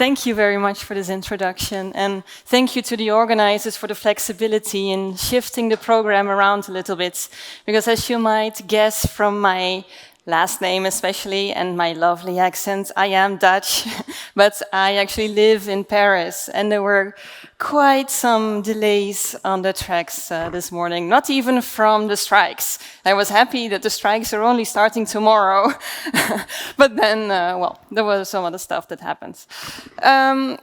Thank you very much for this introduction, and thank you to the organizers for the flexibility in shifting the program around a little bit, because as you might guess from my last name especially and my lovely accent, I am Dutch, but I actually live in Paris, and there were quite some delays on the tracks this morning, not even from the strikes. I was happy that the strikes are only starting tomorrow, but then, well, there was some other stuff that happened.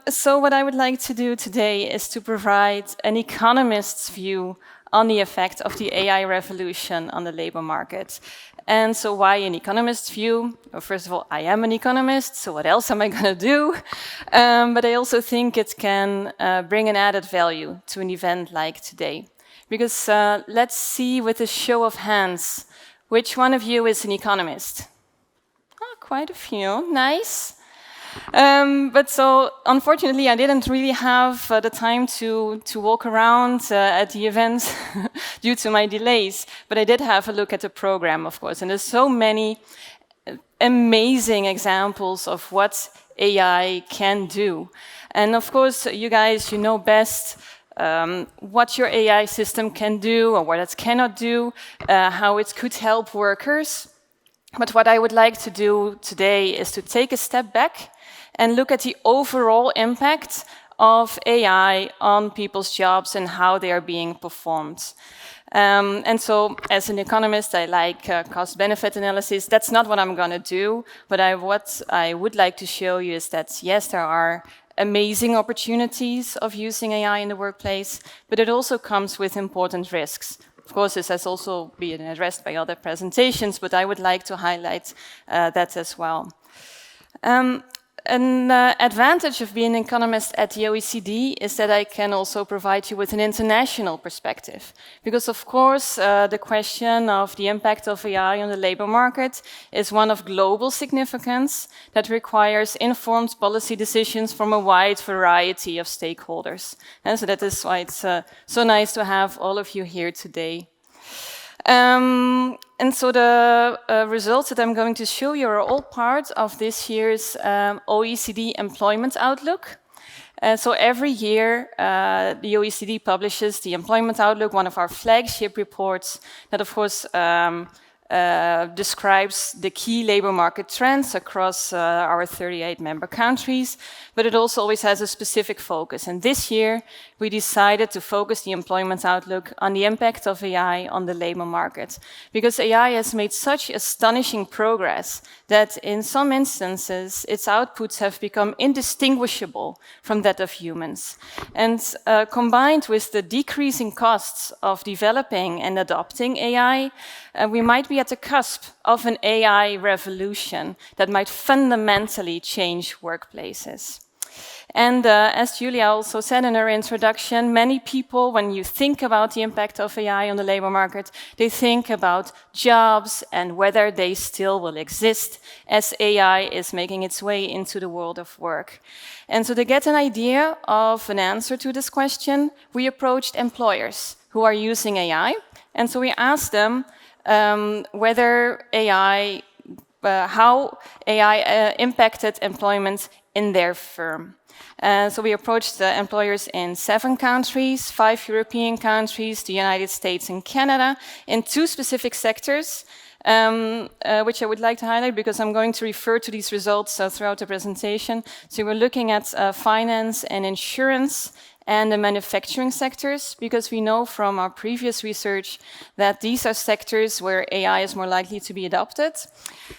So what I would like to do today is to provide an economist's view on the effect of the AI revolution on the labor market. And so why an economist's view? Well, first of all, I am an economist, so what else am I going to do? But I also think it can bring an added value to an event like today. Because let's see with a show of hands, which one of you is an economist? Oh, quite a few, nice. But so, unfortunately, I didn't really have the time to walk around at the event due to my delays. But I did have a look at the program, of course. And there's so many amazing examples of what AI can do. And of course, you guys, you know best what your AI system can do or what it cannot do, how it could help workers. But what I would like to do today is to take a step back and look at the overall impact of AI on people's jobs and how they are being performed. And so, as an economist, I like cost-benefit analysis. That's not what I'm going to do, but what I would like to show you is that, yes, there are amazing opportunities of using AI in the workplace, but it also comes with important risks. Of course, this has also been addressed by other presentations, but I would like to highlight that as well. An advantage of being an economist at the OECD is that I can also provide you with an international perspective. Because, of course, the question of the impact of AI on the labor market is one of global significance that requires informed policy decisions from a wide variety of stakeholders. And so that is why it's so nice to have all of you here today. And so the results that I'm going to show you are all part of this year's OECD Employment Outlook. So every year, the OECD publishes the Employment Outlook, one of our flagship reports that, of course, describes the key labor market trends across our 38 member countries, but it also always has a specific focus. And this year, we decided to focus the Employment Outlook on the impact of AI on the labor market, because AI has made such astonishing progress that in some instances, its outputs have become indistinguishable from that of humans. And combined with the decreasing costs of developing and adopting AI, we might be at the cusp of an AI revolution that might fundamentally change workplaces. And as Julia also said in her introduction, many people, when you think about the impact of AI on the labor market, they think about jobs and whether they still will exist as AI is making its way into the world of work. And so to get an idea of an answer to this question, we approached employers who are using AI. And so we asked them whether AI, how AI impacted employment in their firm. So we approached the employers in 7 countries, 5 European countries, the United States and Canada, in 2 specific sectors, which I would like to highlight because I'm going to refer to these results throughout the presentation. So we're looking at finance and insurance and the manufacturing sectors, because we know from our previous research that these are sectors where AI is more likely to be adopted.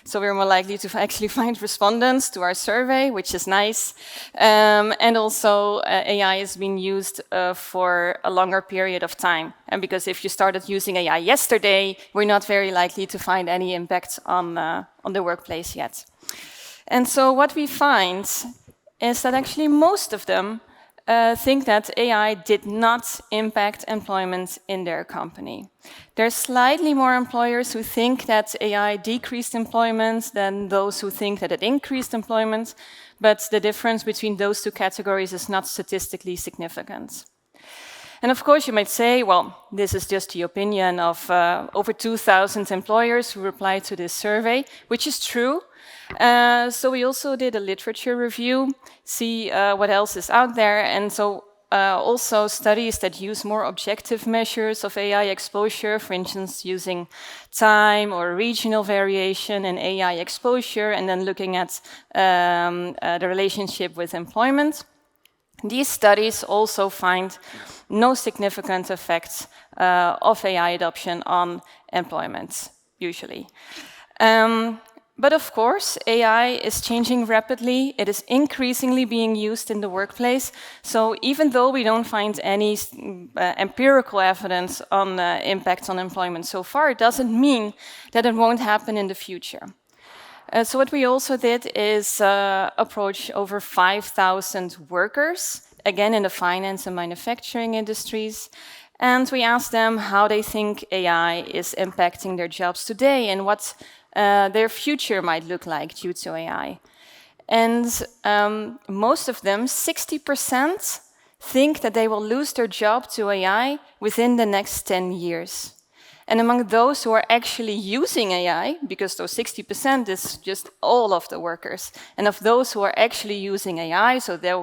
So we're more likely to actually find respondents to our survey, which is nice. And also AI is being used for a longer period of time. And because if you started using AI yesterday, we're not very likely to find any impact on the workplace yet. And so what we find is that actually most of them think that AI did not impact employment in their company. There's slightly more employers who think that AI decreased employment than those who think that it increased employment, but the difference between those 2 categories is not statistically significant. And of course, you might say, well, this is just the opinion of over 2,000 employers who replied to this survey, which is true. So we also did a literature review, see what else is out there, and so also studies that use more objective measures of AI exposure, for instance, using time or regional variation in AI exposure, and then looking at the relationship with employment. These studies also find no significant effects of AI adoption on employment, usually. But of course, AI is changing rapidly. It is increasingly being used in the workplace. So even though we don't find any empirical evidence on impact on employment so far, it doesn't mean that it won't happen in the future. So what we also did is approach over 5,000 workers, again in the finance and manufacturing industries, and we asked them how they think AI is impacting their jobs today and what their future might look like due to AI. And most of them, 60%, think that they will lose their job to AI within the next 10 years. And among those who are actually using AI, because those 60% is just all of the workers, and of those who are actually using AI, so they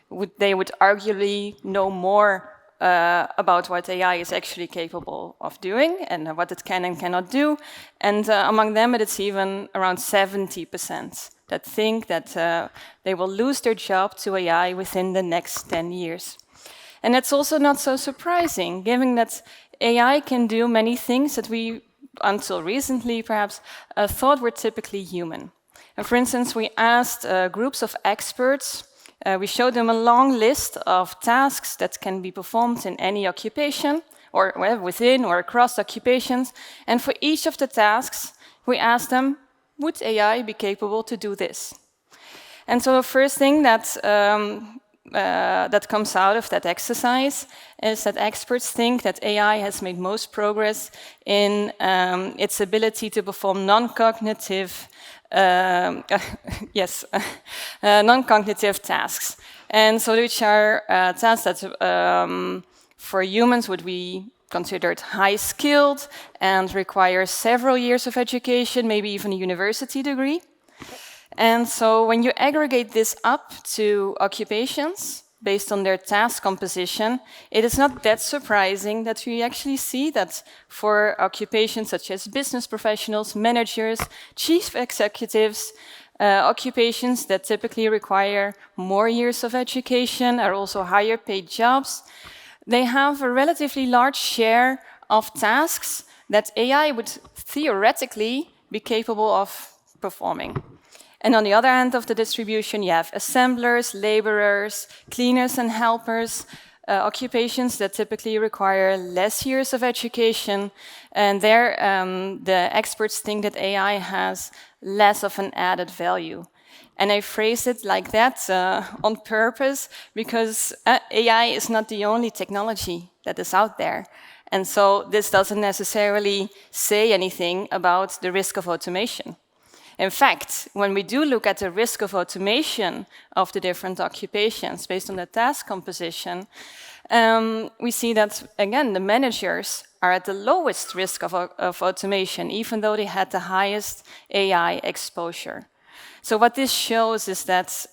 would arguably know more about what AI is actually capable of doing and what it can and cannot do. And among them, it's even around 70% that think that they will lose their job to AI within the next 10 years. And that's also not so surprising, given that AI can do many things that we, until recently perhaps, thought were typically human. And for instance, we asked groups of experts, we showed them a long list of tasks that can be performed in any occupation, or within or across occupations. And for each of the tasks, we asked them, would AI be capable to do this? And so the first thing that that comes out of that exercise is that experts think that AI has made most progress in its ability to perform non-cognitive non-cognitive tasks. And so which are tasks that for humans would be considered high-skilled and require several years of education, maybe even a university degree. And so when you aggregate this up to occupations based on their task composition, it is not that surprising that we actually see that for occupations such as business professionals, managers, chief executives, occupations that typically require more years of education are also higher paid jobs, they have a relatively large share of tasks that AI would theoretically be capable of performing. And on the other end of the distribution, you have assemblers, laborers, cleaners and helpers, occupations that typically require less years of education. And there, the experts think that AI has less of an added value. And I phrase it like that on purpose because AI is not the only technology that is out there. And so this doesn't necessarily say anything about the risk of automation. In fact, when we do look at the risk of automation of the different occupations based on the task composition, we see that, again, the managers are at the lowest risk of automation, even though they had the highest AI exposure. So what this shows is that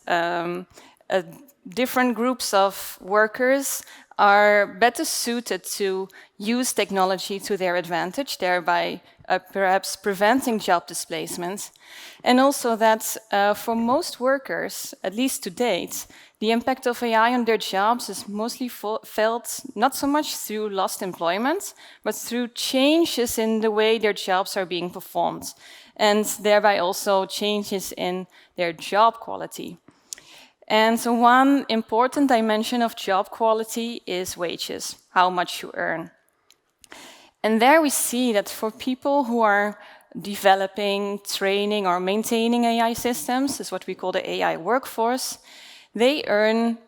different groups of workers are better suited to use technology to their advantage, thereby perhaps preventing job displacement. And also that for most workers, at least to date, the impact of AI on their jobs is mostly felt not so much through lost employment, but through changes in the way their jobs are being performed, and thereby also changes in their job quality. And so one important dimension of job quality is wages, how much you earn. And there we see that for people who are developing, training, or maintaining AI systems, is what we call the AI workforce, they earn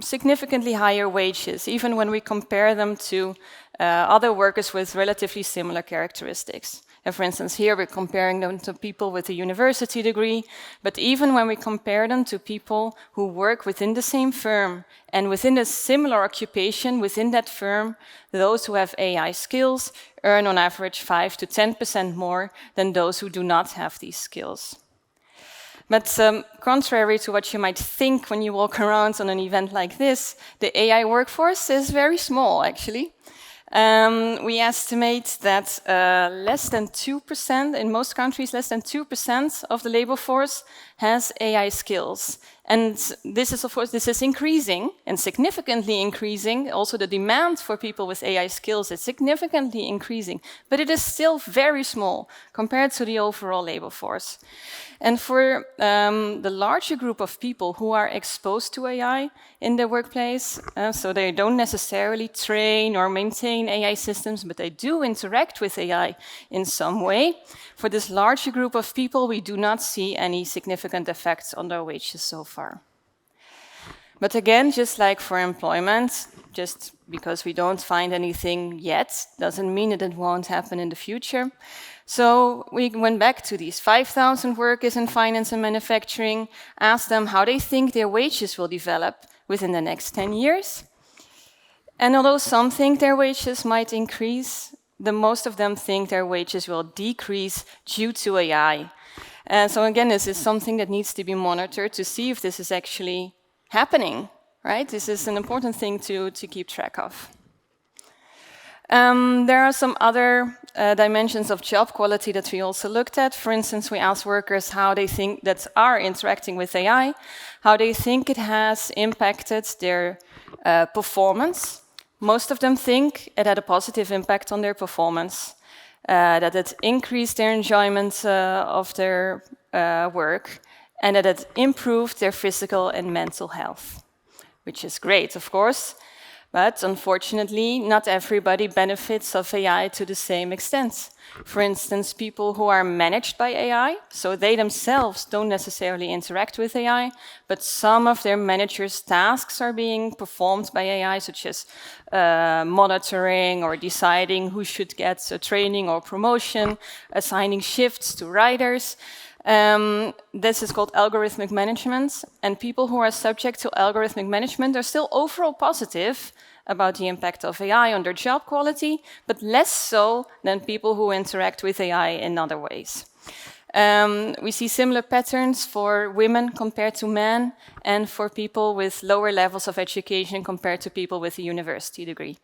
significantly higher wages, even when we compare them to other workers with relatively similar characteristics. And for instance, here we're comparing them to people with a university degree, but even when we compare them to people who work within the same firm and within a similar occupation within that firm, those who have AI skills earn on average 5 to 10% more than those who do not have these skills. But contrary to what you might think when you walk around on an event like this, the AI workforce is very small, actually. We estimate that less than 2%, in most countries, less than 2% of the labor force has AI skills. And this is, of course, this is increasing and significantly increasing. Also, the demand for people with AI skills is significantly increasing, but it is still very small compared to the overall labor force. And for the larger group of people who are exposed to AI in their workplace, so they don't necessarily train or maintain AI systems, but they do interact with AI in some way. For this larger group of people, we do not see any significant effects on their wages so far. But again, just like for employment, just because we don't find anything yet doesn't mean that it won't happen in the future. So we went back to these 5,000 workers in finance and manufacturing, asked them how they think their wages will develop within the next 10 years. And although some think their wages might increase, the most of them think their wages will decrease due to AI. And so again, this is something that needs to be monitored to see if this is actually happening, right? This is an important thing to keep track of. There are some other dimensions of job quality that we also looked at. For instance, we asked workers how they think that are interacting with AI, how they think it has impacted their performance. Most of them think it had a positive impact on their performance, that it increased their enjoyment of their work, and that it improved their physical and mental health, which is great, of course. But unfortunately, not everybody benefits of AI to the same extent. For instance, people who are managed by AI, so they themselves don't necessarily interact with AI, but some of their managers' tasks are being performed by AI, such as monitoring or deciding who should get a training or promotion, assigning shifts to riders. This is called algorithmic management, and people who are subject to algorithmic management are still overall positive about the impact of AI on their job quality, but less so than people who interact with AI in other ways. We see similar patterns for women compared to men, and for people with lower levels of education compared to people with a university degree.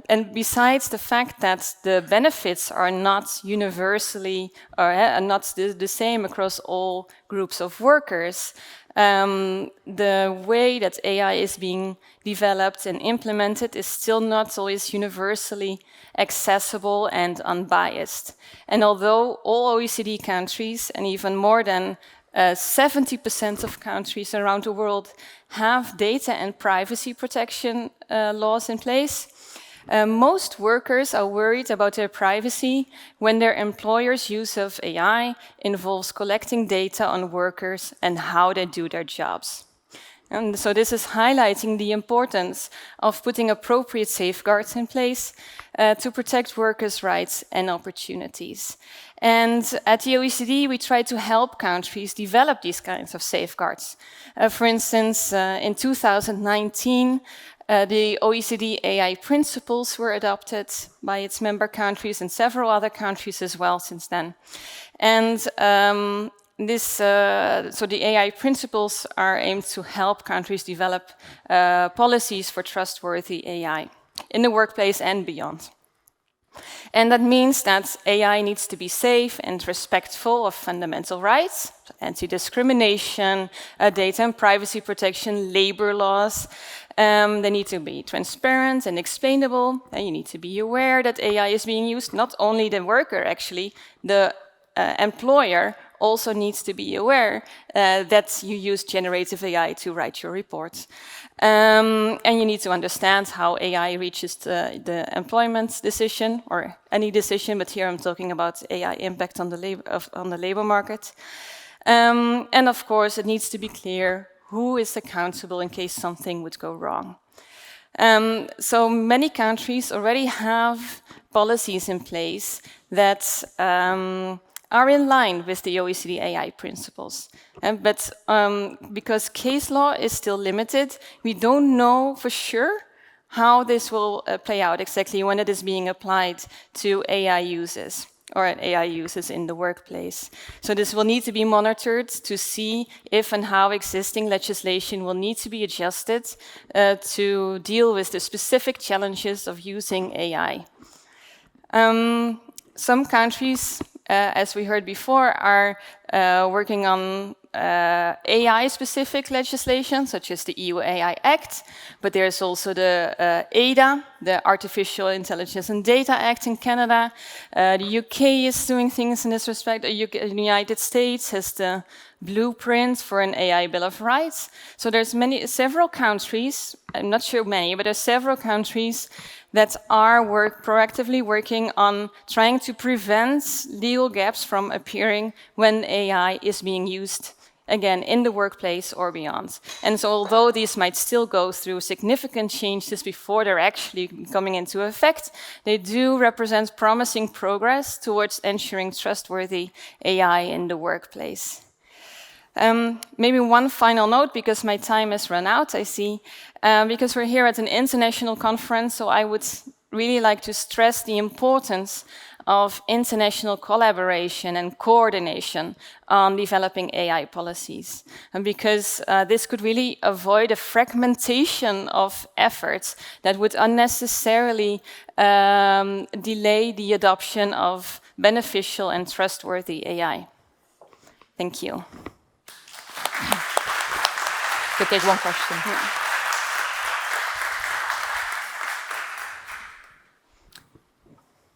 And besides the fact that the benefits are not universally or not the same across all groups of workers, the way that AI is being developed and implemented is still not always universally accessible and unbiased. And although all OECD countries and even more than 70% of countries around the world have data and privacy protection laws in place, most workers are worried about their privacy when their employer's use of AI involves collecting data on workers and how they do their jobs. And so this is highlighting the importance of putting appropriate safeguards in place to protect workers' rights and opportunities. And at the OECD, we try to help countries develop these kinds of safeguards. For instance, in 2019, the OECD AI principles were adopted by its member countries and several other countries as well since then. And so the AI principles are aimed to help countries develop policies for trustworthy AI in the workplace and beyond. And that means that AI needs to be safe and respectful of fundamental rights, anti-discrimination, data and privacy protection, labor laws. They need to be transparent and explainable, and you need to be aware that AI is being used. Not only the worker, actually, the employer also needs to be aware that you use generative AI to write your report. And you need to understand how AI reaches the employment decision, or any decision, but here I'm talking about AI impact on the labor market. And of course, it needs to be clear who is accountable in case something would go wrong. So many countries already have policies in place that are in line with the OECD AI principles. But because case law is still limited, we don't know for sure how this will play out exactly when it is being applied to AI uses. or AI uses in the workplace. So this will need to be monitored to see if and how existing legislation will need to be adjusted to deal with the specific challenges of using AI. Some countries, as we heard before, are working on AI-specific legislation, such as the EU AI Act, but there's also the ADA, the Artificial Intelligence and Data Act in Canada. The UK is doing things in this respect. The United States has the blueprint for an AI Bill of Rights. So there's several countries, I'm not sure many, but there's several countries that are proactively working on trying to prevent legal gaps from appearing when AI is being used, again, in the workplace or beyond. And so although these might still go through significant changes before they're actually coming into effect, they do represent promising progress towards ensuring trustworthy AI in the workplace. Maybe one final note, because my time has run out, I see, because we're here at an international conference, so I would really like to stress the importance of international collaboration and coordination on developing AI policies. And because this could really avoid a fragmentation of efforts that would unnecessarily delay the adoption of beneficial and trustworthy AI. Thank you. Could take one question. Yeah.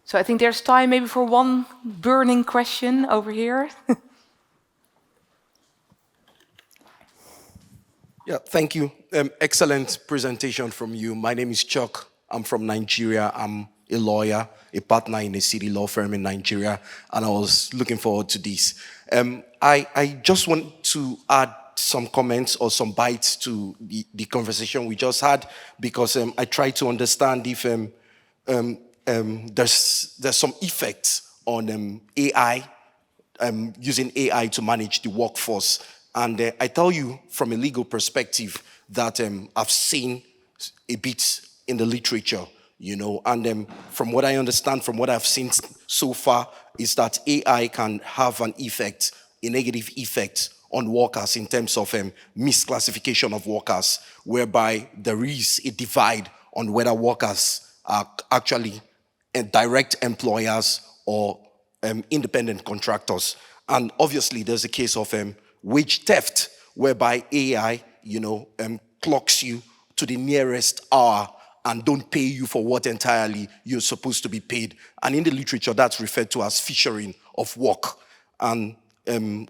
So I think there's time maybe for one burning question over here. Yeah, thank you. Excellent presentation from you. My name is Chuck. I'm from Nigeria. I'm a lawyer, a partner in a city law firm in Nigeria, and I was looking forward to this. I just want to add some comments or some bites to the conversation we just had, because I try to understand if there's some effects on AI, using AI to manage the workforce. And I tell you from a legal perspective that I've seen a bit in the literature, you know, and from what I understand, from what I've seen so far, is that AI can have an effect, a negative effect on workers in terms of misclassification of workers, whereby there is a divide on whether workers are actually direct employers or independent contractors. And obviously there's a case of wage theft, whereby AI, you know, clocks you to the nearest hour and don't pay you for what entirely you're supposed to be paid. And in the literature, that's referred to as fishering of work. And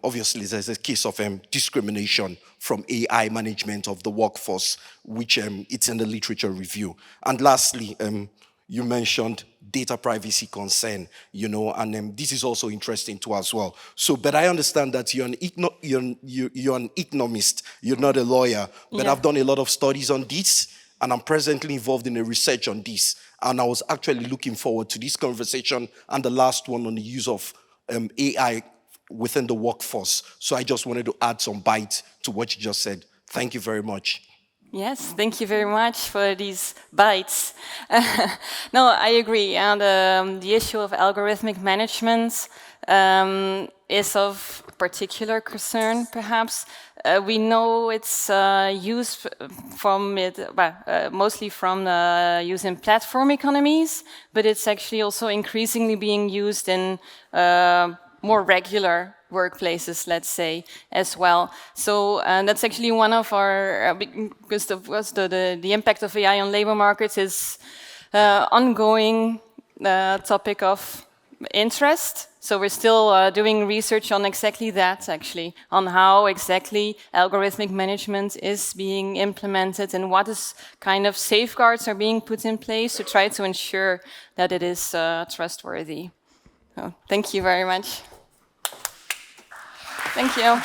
obviously, there's a case of discrimination from AI management of the workforce, which it's in the literature review. And lastly, you mentioned data privacy concern, you know, and this is also interesting too as well. So, but I understand that you're an economist, you're not a lawyer, but yeah. I've done a lot of studies on this, and I'm presently involved in a research on this. And I was actually looking forward to this conversation and the last one on the use of AI within the workforce. So I just wanted to add some bite to what you just said. Thank you very much. Yes, thank you very much for these bites. No, I agree. And the issue of algorithmic management is of particular concern, perhaps. We know it's used mostly from use in platform economies, but it's actually also increasingly being used in more regular workplaces, let's say, as well. So that's actually one of our, because the impact of AI on labor markets is ongoing topic of interest. So we're still doing research on exactly that, actually, on how exactly algorithmic management is being implemented and what is kind of safeguards are being put in place to try to ensure that it is trustworthy. So, thank you very much. Thank you.